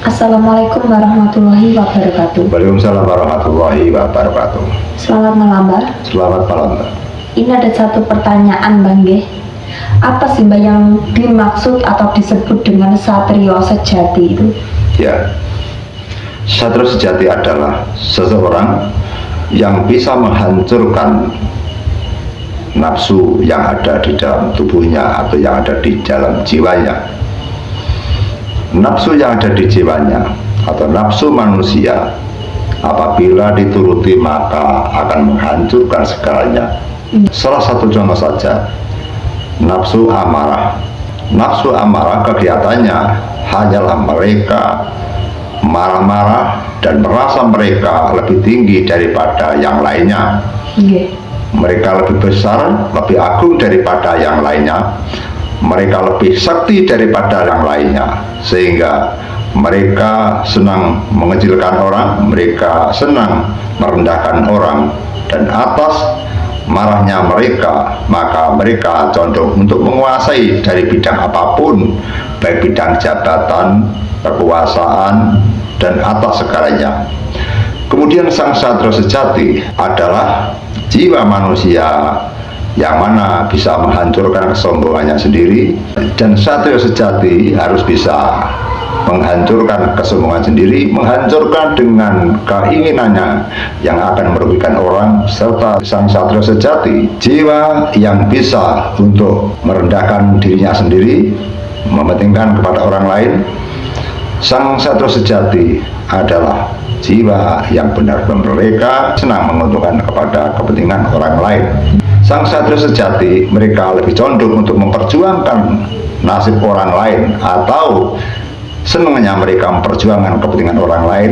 Assalamualaikum warahmatullahi wabarakatuh. Waalaikumsalam warahmatullahi wabarakatuh. Selamat malam, Mbak. Selamat malam, Mbak. Ini ada satu pertanyaan, Bang Nggih. Apa sih, Mbak, yang dimaksud atau disebut dengan satrio sejati itu? Ya, satrio sejati adalah seseorang yang bisa menghancurkan nafsu yang ada di dalam tubuhnya atau yang ada di dalam jiwanya. Nafsu yang ada di jiwanya atau nafsu manusia apabila dituruti maka akan menghancurkan segalanya. Salah satu contoh saja, nafsu amarah. Nafsu amarah kegiatannya hanyalah mereka marah-marah dan merasa mereka lebih tinggi daripada yang lainnya. Mereka lebih besar, lebih agung daripada yang lainnya. Mereka lebih sakti daripada yang lainnya, sehingga mereka senang mengecilkan orang, mereka senang merendahkan orang, dan atas marahnya mereka, maka mereka condong untuk menguasai dari bidang apapun, baik bidang jabatan, kekuasaan, dan atas segalanya. Kemudian sang satrio sejati adalah jiwa manusia yang mana bisa menghancurkan kesombongannya sendiri, dan satrio sejati harus bisa menghancurkan kesombongan sendiri, menghancurkan dengan keinginannya yang akan merugikan orang, serta sang satrio sejati jiwa yang bisa untuk merendahkan dirinya sendiri, mementingkan kepada orang lain. Sang satrio sejati adalah jiwa yang benar-benar mereka senang menguntungkan kepada kepentingan orang lain. Sang satrio sejati mereka lebih condong untuk memperjuangkan nasib orang lain, atau senangnya mereka memperjuangkan kepentingan orang lain.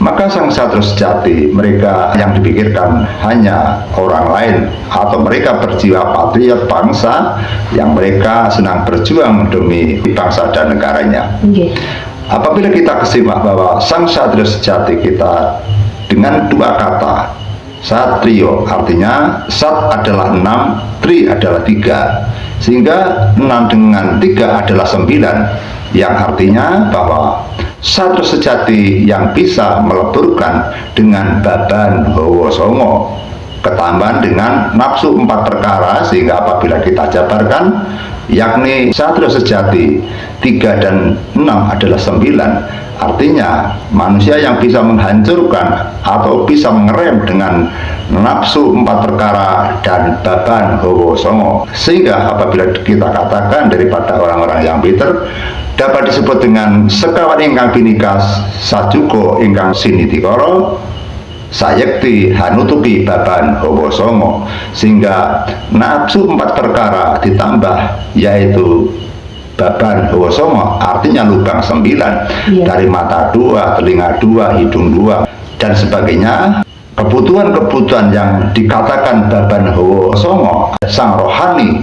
Maka sang satrio sejati mereka yang dipikirkan hanya orang lain, atau mereka berjiwa patriot bangsa yang mereka senang berjuang demi bangsa dan negaranya. Apabila kita kesimak bahwa sang satrio sejati kita dengan dua kata, satrio artinya sat adalah 6, tri adalah 3, sehingga 6 dengan 3 adalah 9, yang artinya bahwa satrio sejati yang bisa meleburkan dengan baban hawa songo, ketambahan dengan nafsu 4 perkara, sehingga apabila kita jabarkan, yakni satrio sejati 3 dan 6 adalah 9. Artinya manusia yang bisa menghancurkan atau bisa mengerem dengan nafsu 4 perkara dan baban hawa songo, sehingga apabila kita katakan daripada orang-orang yang pinter dapat disebut dengan sekawan ingkang binikas sajuko ingkang sinitikoro sayekti hanutupi baban hawa songo, sehingga nafsu 4 perkara ditambah yaitu baban hawa songo artinya lubang 9, dari mata 2, telinga 2, hidung 2 dan sebagainya. Kebutuhan-kebutuhan yang dikatakan baban hawa songo, sang rohani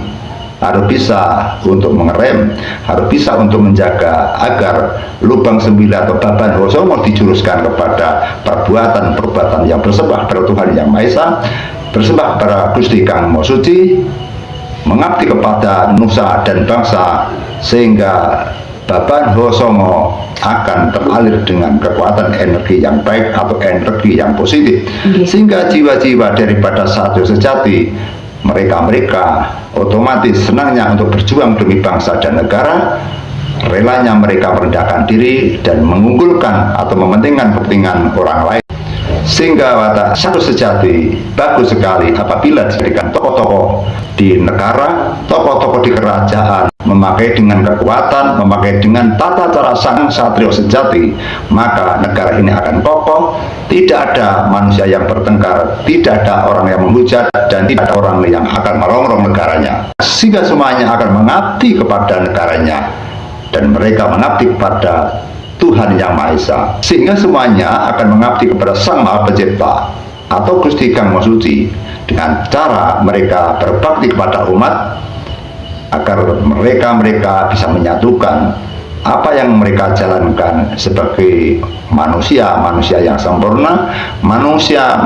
harus bisa untuk mengerem, harus bisa untuk menjaga agar lubang 9 atau baban hawa songo dijuruskan kepada perbuatan-perbuatan yang bersembah pada Tuhan Yang Maha Esa, bersembah pada Gusti Kang Maha Suci, mengabdi kepada nusa dan bangsa, sehingga baban hawa songo akan teralir dengan kekuatan energi yang baik atau energi yang positif, sehingga jiwa-jiwa daripada satrio sejati mereka otomatis senangnya untuk berjuang demi bangsa dan negara, relanya mereka merendahkan diri dan mengunggulkan atau mementingkan kepentingan orang lain, sehingga watak satrio sejati bagus sekali apabila dijadikan tokoh-tokoh di negara, tokoh-tokoh di kerajaan memakai dengan kekuatan, memakai dengan tata cara sang satrio sejati, maka negara ini akan kokoh, tidak ada manusia yang bertengkar, tidak ada orang yang menghujat, dan tidak ada orang yang akan merongrong negaranya, sehingga semuanya akan mengabdi kepada negaranya dan mereka mengabdi kepada Tuhan Yang Maha Esa, sehingga semuanya akan mengabdi kepada Sang Maha Pencipta atau Gusti Kang Maha Suci, dengan cara mereka berbakti kepada umat agar mereka bisa menyatukan apa yang mereka jalankan sebagai manusia yang sempurna, manusia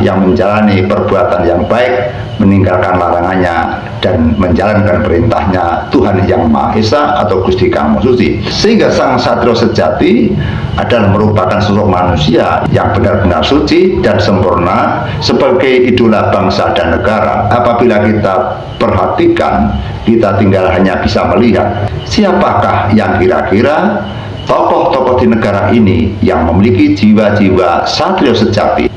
yang menjalani perbuatan yang baik, meninggalkan larangannya dan menjalankan perintahnya Tuhan Yang Maha Esa atau Gusti Kang Maha Suci. Sehingga sang satrio sejati adalah merupakan sosok manusia yang benar-benar suci dan sempurna sebagai idola bangsa dan negara. Apabila kita perhatikan, kita tinggal hanya bisa melihat siapakah yang kira-kira tokoh-tokoh di negara ini yang memiliki jiwa-jiwa satrio sejati.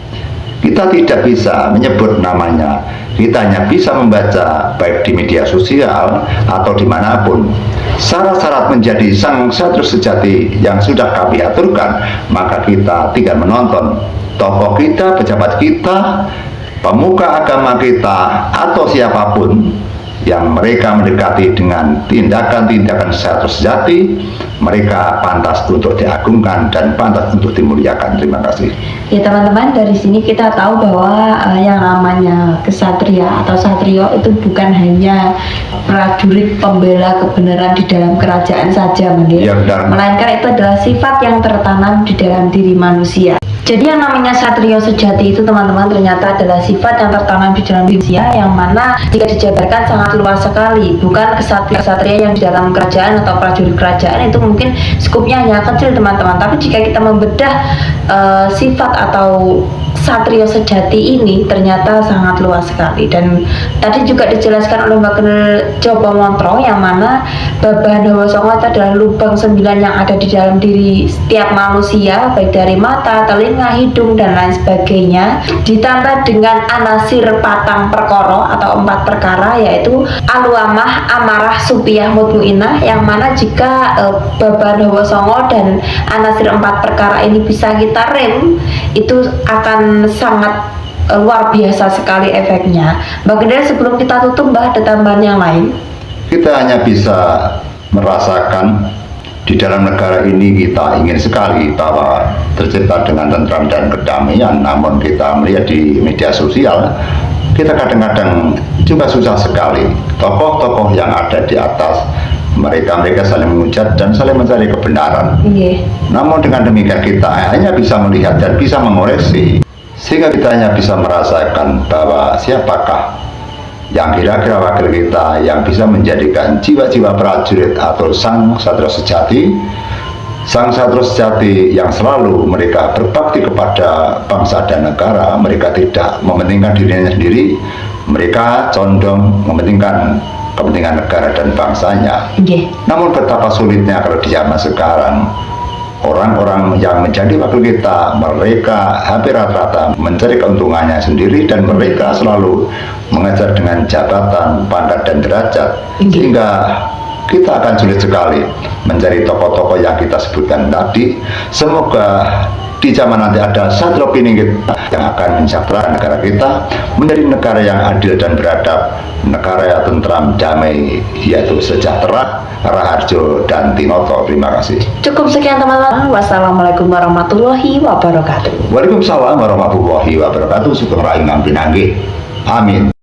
Kita tidak bisa menyebut namanya, kita hanya bisa membaca baik di media sosial atau dimanapun. Syarat-syarat menjadi sang satrio sejati yang sudah kami aturkan, maka kita tinggal menonton tokoh kita, pejabat kita, pemuka agama kita, atau siapapun yang mereka mendekati dengan tindakan-tindakan satrio sejati, mereka pantas untuk diagungkan dan pantas untuk dimuliakan. Terima kasih. Ya teman-teman, dari sini kita tahu bahwa yang namanya kesatria atau satrio itu bukan hanya prajurit pembela kebenaran di dalam kerajaan saja, Ya, benar. melainkan itu adalah sifat yang tertanam di dalam diri manusia. Jadi yang namanya satrio sejati itu teman-teman ternyata adalah sifat yang tertanam di dalam diri manusia, yang mana jika dijabarkan sangat luas sekali. Bukan kesatria yang di dalam kerajaan atau prajurit kerajaan, itu mungkin skupnya hanya kecil teman-teman. Tapi jika kita membedah sifat atau satrio sejati ini ternyata sangat luas sekali. Dan tadi juga dijelaskan oleh Mbak Kenel Jopo Montro, yang mana Babah Dawa Songo itu adalah lubang 9 yang ada di dalam diri setiap manusia, baik dari mata, telinga, hidung, dan lain sebagainya, ditambah dengan anasir patang perkoro atau 4 perkara, yaitu aluamah, amarah, supiyah, mutmuinah, yang mana jika Babah Dawa Songo dan anasir 4 perkara ini bisa kita rem, itu akan sangat luar biasa sekali efeknya. Mbak Gendel, sebelum kita tutup, Mbak, ada tambahan yang lain? Kita hanya bisa merasakan di dalam negara ini kita ingin sekali bahwa tercipta dengan tentram dan kedamaian, namun kita melihat di media sosial, kita kadang-kadang juga susah sekali. Tokoh-tokoh yang ada di atas, mereka saling menghujat dan saling mencari kebenaran. Namun dengan demikian kita hanya bisa melihat dan bisa mengoreksi, sehingga kita hanya bisa merasakan bahwa siapakah yang kira-kira wakil kita yang bisa menjadikan jiwa-jiwa prajurit atau sang satrio sejati. Sang satrio sejati yang selalu mereka berbakti kepada bangsa dan negara. Mereka tidak mementingkan dirinya sendiri, mereka condong mementingkan kepentingan negara dan bangsanya. Namun betapa sulitnya kalau di zaman sekarang, orang-orang yang menjadi wakil kita, mereka hampir rata-rata mencari keuntungannya sendiri, dan mereka selalu mengejar dengan jabatan, pangkat, dan derajat, sehingga kita akan sulit sekali mencari tokoh-tokoh yang kita sebutkan tadi. Semoga di zaman nanti ada satrio piningit yang akan mensejahterakan negara kita menjadi negara yang adil dan beradab, negara yang tentram, damai, yaitu sejahtera, raharjo, dan tinoto. Terima kasih. Cukup sekian teman-teman. Wassalamualaikum warahmatullahi wabarakatuh. Waalaikumsalam warahmatullahi wabarakatuh. Sugeng Rayu Pinanggih. Amin.